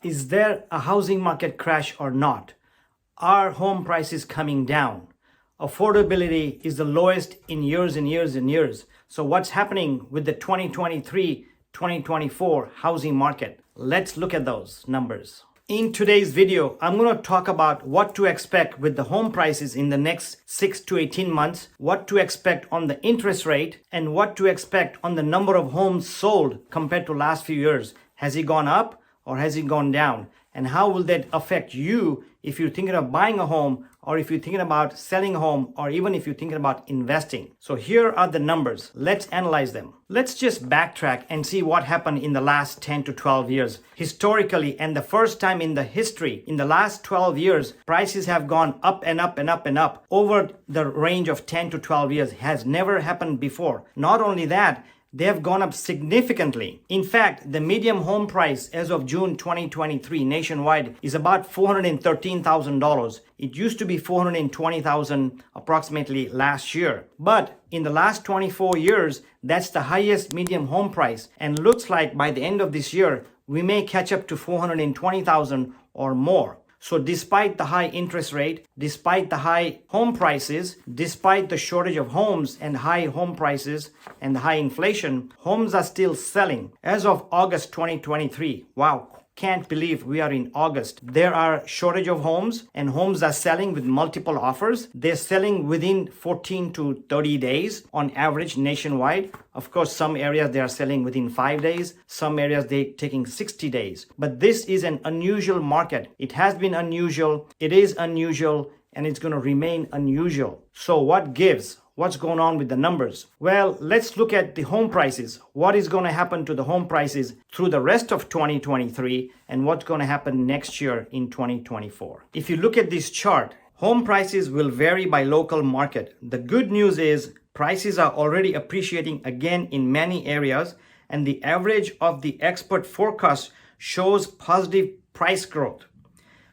Is there a housing market crash or not? Are home prices coming down? Affordability is the lowest in years and years and years. So what's happening with the 2023-2024 housing market? Let's look at those numbers. In today's video, I'm going to talk about what to expect with the home prices in the next 6 to 18 months, what to expect on the interest rate, and what to expect on the number of homes sold compared to last few years. Has it gone up or has it gone down? And how will that affect you if you're thinking of buying a home, or if you're thinking about selling a home, or even if you're thinking about investing? So here are the numbers. Let's analyze them. Let's just backtrack and see what happened in the last 10 to 12 years. Historically, and the first time in the history, in the last 12 years, prices have gone up and up and up and up over the range of 10 to 12 years. It has never happened before. Not only that, they have gone up significantly. In fact, the median home price as of June 2023 nationwide is about $413,000. It used to be $420,000 approximately last year. But in the last 24 years, that's the highest median home price. And looks like by the end of this year, we may catch up to $420,000 or more. So despite the high interest rate, despite the high home prices, despite the shortage of homes and high home prices and the high inflation, homes are still selling. As of August 2023, wow, can't believe we are in August. There are shortage of homes and homes are selling with multiple offers. They're selling within 14 to 30 days on average nationwide. Of course, some areas they are selling within 5 days. Some areas they're taking 60 days. But this is an unusual market. It has been unusual. It is unusual, and it's going to remain unusual. So what gives? What's going on with the numbers? Well, let's look at the home prices. What is going to happen to the home prices through the rest of 2023, and what's going to happen next year in 2024? If you look at this chart, home prices will vary by local market. The good news is prices are already appreciating again in many areas, and the average of the expert forecast shows positive price growth.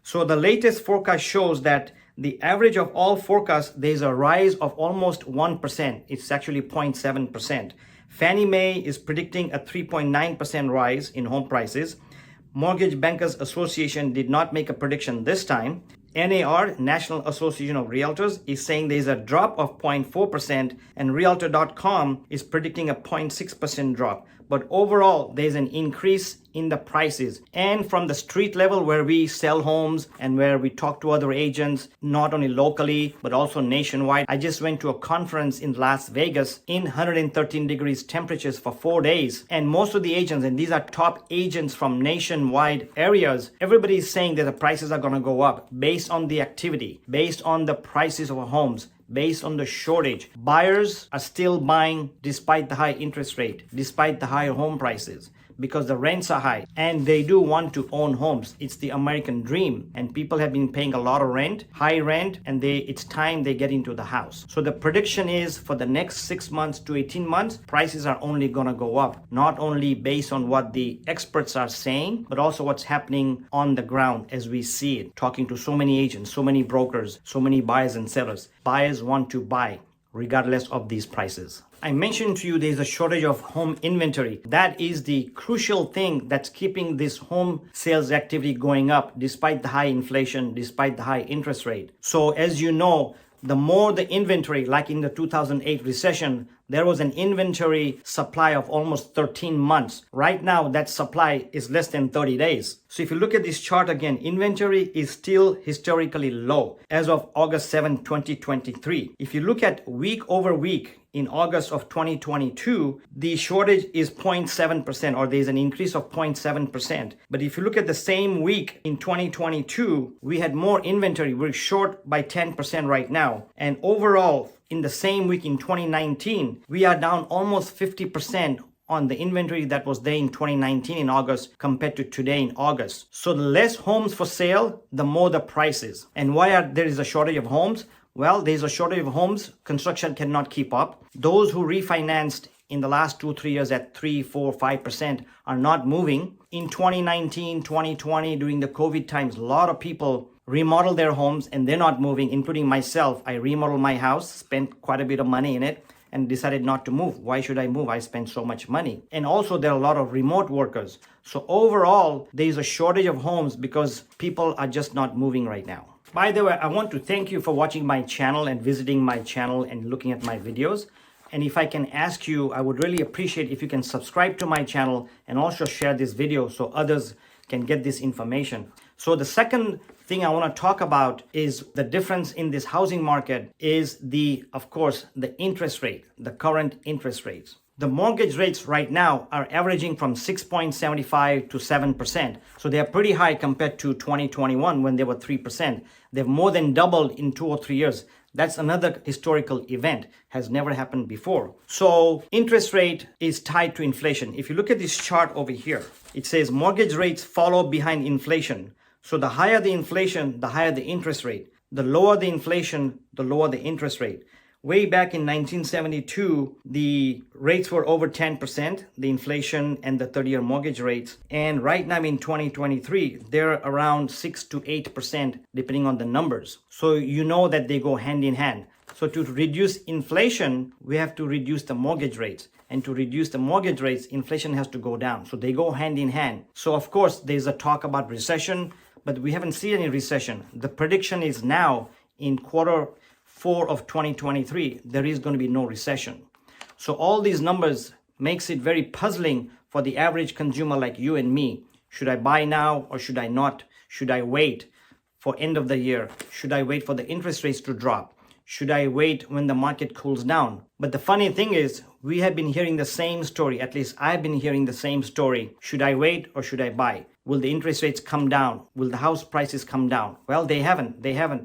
So the latest forecast shows that the average of all forecasts, there's a rise of almost 1%. It's actually 0.7%. Fannie Mae is predicting a 3.9% rise in home prices. Mortgage Bankers Association did not make a prediction this time. NAR, National Association of Realtors, is saying there's a drop of 0.4%, and Realtor.com is predicting a 0.6% drop. But overall, there's an increase in the prices. And from the street level where we sell homes and where we talk to other agents, not only locally, but also nationwide. I just went to a conference in Las Vegas in 113 degrees temperatures for 4 days. And most of the agents, and these are top agents from nationwide areas, everybody is saying that the prices are going to go up based on the activity, based on the prices of homes, based on the shortage. Buyers are still buying despite the high interest rate, despite the higher home prices, because the rents are high and they do want to own homes. It's the American dream, and people have been paying a lot of rent, high rent, and it's time they get into the house. So the prediction is for the next 6 months to 18 months, prices are only going to go up, not only based on what the experts are saying, but also what's happening on the ground as we see it, talking to so many agents, so many brokers, so many buyers and sellers. Buyers want to buy regardless of these prices. I mentioned to you there's a shortage of home inventory. That is the crucial thing that's keeping this home sales activity going up despite the high inflation, despite the high interest rate. So as you know, the more the inventory, like in the 2008 recession, there was an inventory supply of almost 13 months. Right now, that supply is less than 30 days. So if you look at this chart again, inventory is still historically low as of August 7, 2023. If you look at week over week, in August of 2022, the shortage is 0.7%, or there's an increase of 0.7%. But if you look at the same week in 2022, we had more inventory. We're short by 10% right now. And overall, in the same week in 2019, we are down almost 50% on the inventory that was there in 2019 in August compared to today in August. So the less homes for sale, the more the prices. And why there is a shortage of homes? Well, there's a shortage of homes. Construction cannot keep up. Those who refinanced in the last 2-3 years at 3, 4, 5% are not moving. In 2019, 2020, during the COVID times, a lot of people remodeled their homes and they're not moving, including myself. I remodeled my house, spent quite a bit of money in it, and decided not to move. Why should I move? I spend so much money. And also there are a lot of remote workers. So overall, there is a shortage of homes because people are just not moving right now. By the way, I want to thank you for watching my channel and visiting my channel and looking at my videos. And if I can ask you, I would really appreciate if you can subscribe to my channel and also share this video so others can get this information. So the second thing I want to talk about is the difference in this housing market is of course, the interest rate, the current interest rates. The mortgage rates right now are averaging from 6.75 to 7%. So they are pretty high compared to 2021 when they were 3%. They've more than doubled in 2 or 3 years. That's another historical event, has never happened before. So interest rate is tied to inflation. If you look at this chart over here, it says mortgage rates follow behind inflation. So the higher the inflation, the higher the interest rate. The lower the inflation, the lower the interest rate. Way back in 1972, the rates were over 10%, the inflation and the 30-year mortgage rates. And right now in 2023, they're around 6 to 8%, depending on the numbers. So you know that they go hand in hand. So to reduce inflation, we have to reduce the mortgage rates. And to reduce the mortgage rates, inflation has to go down. So they go hand in hand. So of course, there's a talk about recession, but we haven't seen any recession. The prediction is now in Q4 of 2023, there is going to be no recession. So all these numbers makes it very puzzling for the average consumer like you and me. Should I buy now or should I not? Should I wait for end of the year? Should I wait for the interest rates to drop? Should I wait when the market cools down? But the funny thing is, we have been hearing the same story. At least I've been hearing the same story. Should I wait or should I buy? Will the interest rates come down? Will the house prices come down? Well, they haven't,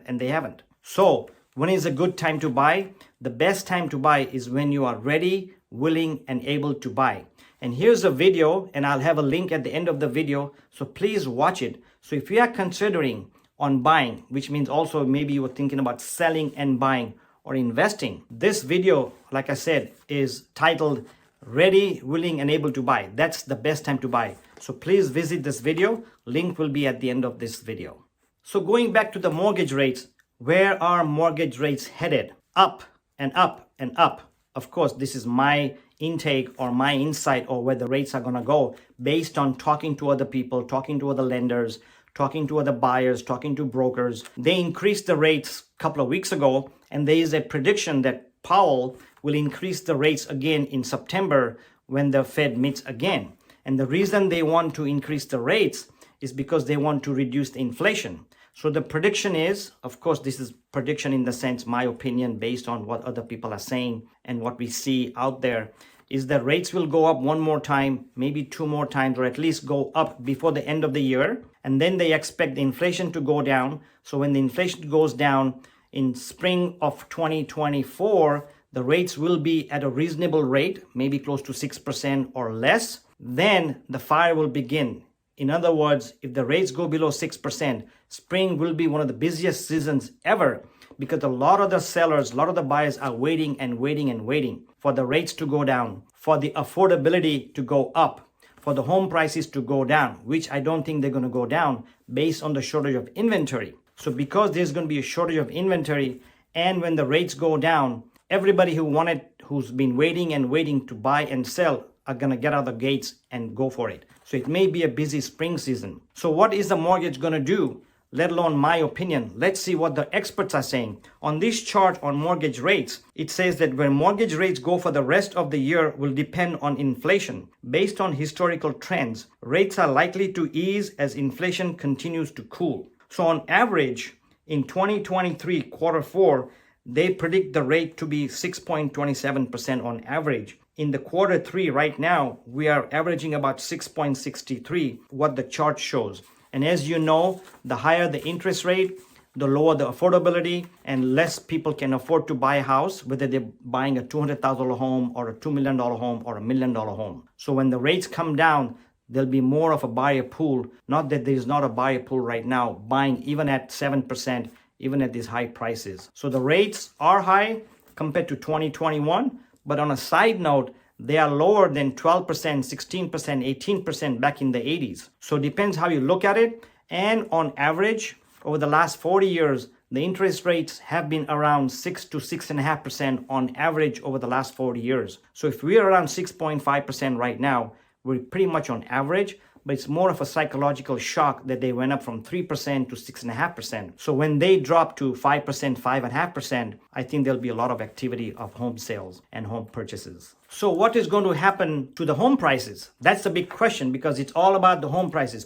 and they haven't. So when is a good time to buy? The best time to buy is when you are ready, willing, and able to buy. And here's a video, and I'll have a link at the end of the video. So please watch it. So if you are considering on buying, which means also maybe you were thinking about selling and buying or investing, this video, like I said, is titled Ready, Willing, and Able to Buy. That's the best time to buy. So please visit this video. Link will be at the end of this video. So going back to the mortgage rates, where are mortgage rates headed? Up and up and up. Of course, this is my intake or my insight or where the rates are going to go based on talking to other people, talking to other lenders, talking to other buyers, talking to brokers. They increased the rates a couple of weeks ago, and there is a prediction that Powell will increase the rates again in September when the Fed meets again. And the reason they want to increase the rates is because they want to reduce the inflation. So the prediction is, of course, this is prediction in the sense, my opinion, based on what other people are saying and what we see out there, is that rates will go up one more time, maybe 2 more times, or at least go up before the end of the year. And then they expect the inflation to go down. So when the inflation goes down in spring of 2024, the rates will be at a reasonable rate, maybe close to 6% or less. Then the fire will begin. In other words, if the rates go below 6%, spring will be one of the busiest seasons ever because a lot of the sellers, a lot of the buyers are waiting and waiting and waiting for the rates to go down, for the affordability to go up, for the home prices to go down, which I don't think they're going to go down based on the shortage of inventory. So because there's going to be a shortage of inventory, and when the rates go down, everybody who's been waiting and waiting to buy and sell are going to get out of the gates and go for it. So it may be a busy spring season. So what is the mortgage going to do? Let alone my opinion. Let's see what the experts are saying. On this chart on mortgage rates, it says that where mortgage rates go for the rest of the year will depend on inflation. Based on historical trends, rates are likely to ease as inflation continues to cool. So on average, in 2023 Q4, they predict the rate to be 6.27% on average. In the Q3 right now, we are averaging about 6.63, what the chart shows. And as you know, the higher the interest rate, the lower the affordability, and less people can afford to buy a house, whether they're buying a $200,000 home or a $2 million home or a $1 million home. So when the rates come down, there'll be more of a buyer pool. Not that there's not a buyer pool right now, buying even at 7%, even at these high prices. So the rates are high compared to 2021, but on a side note, they are lower than 12%, 16%, 18% back in the 80s. So it depends how you look at it. And on average, over the last 40 years, the interest rates have been around 6 to 6.5% on average over the last 40 years. So if we're around 6.5% right now, we're pretty much on average, but it's more of a psychological shock that they went up from 3% to 6.5%. So when they drop to 5%, 5.5%, I think there'll be a lot of activity of home sales and home purchases. So what is going to happen to the home prices? That's the big question, because it's all about the home prices.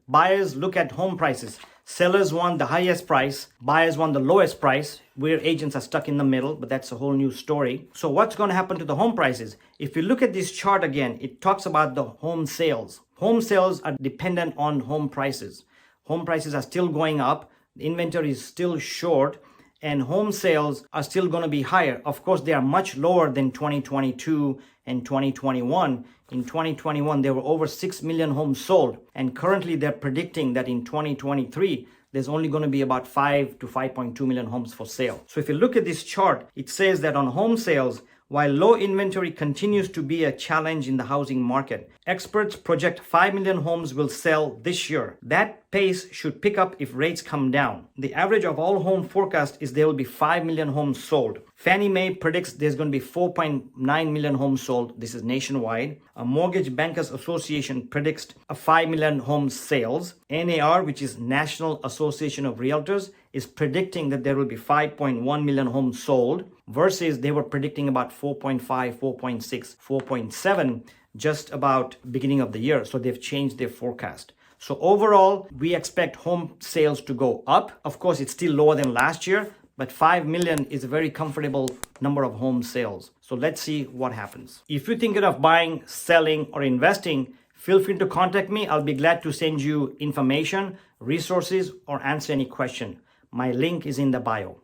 Buyers look at home prices. Sellers want the highest price, buyers want the lowest price, where agents are stuck in the middle, but that's a whole new story. So what's going to happen to the home prices? If you look at this chart again, it talks about the home sales. Home sales are dependent on home prices. Home prices are still going up, the inventory is still short, and home sales are still going to be higher. Of course, they are much lower than 2022 and 2021. In 2021, there were over 6 million homes sold. And currently, they're predicting that in 2023, there's only going to be about 5 to 5.2 million homes for sale. So if you look at this chart, it says that on home sales, while low inventory continues to be a challenge in the housing market, experts project 5 million homes will sell this year. That pace should pick up if rates come down. The average of all home forecast is there will be 5 million homes sold. Fannie Mae predicts there's going to be 4.9 million homes sold. This is nationwide. A Mortgage Bankers Association predicts a 5 million homes sales. NAR, which is National Association of Realtors, is predicting that there will be 5.1 million homes sold, versus they were predicting about 4.5, 4.6, 4.7 just about beginning of the year. So they've changed their forecast. So overall, we expect home sales to go up. Of course, it's still lower than last year, but 5 million is a very comfortable number of home sales. So let's see what happens. If you're thinking of buying, selling, or investing, feel free to contact me. I'll be glad to send you information, resources, or answer any question. My link is in the bio.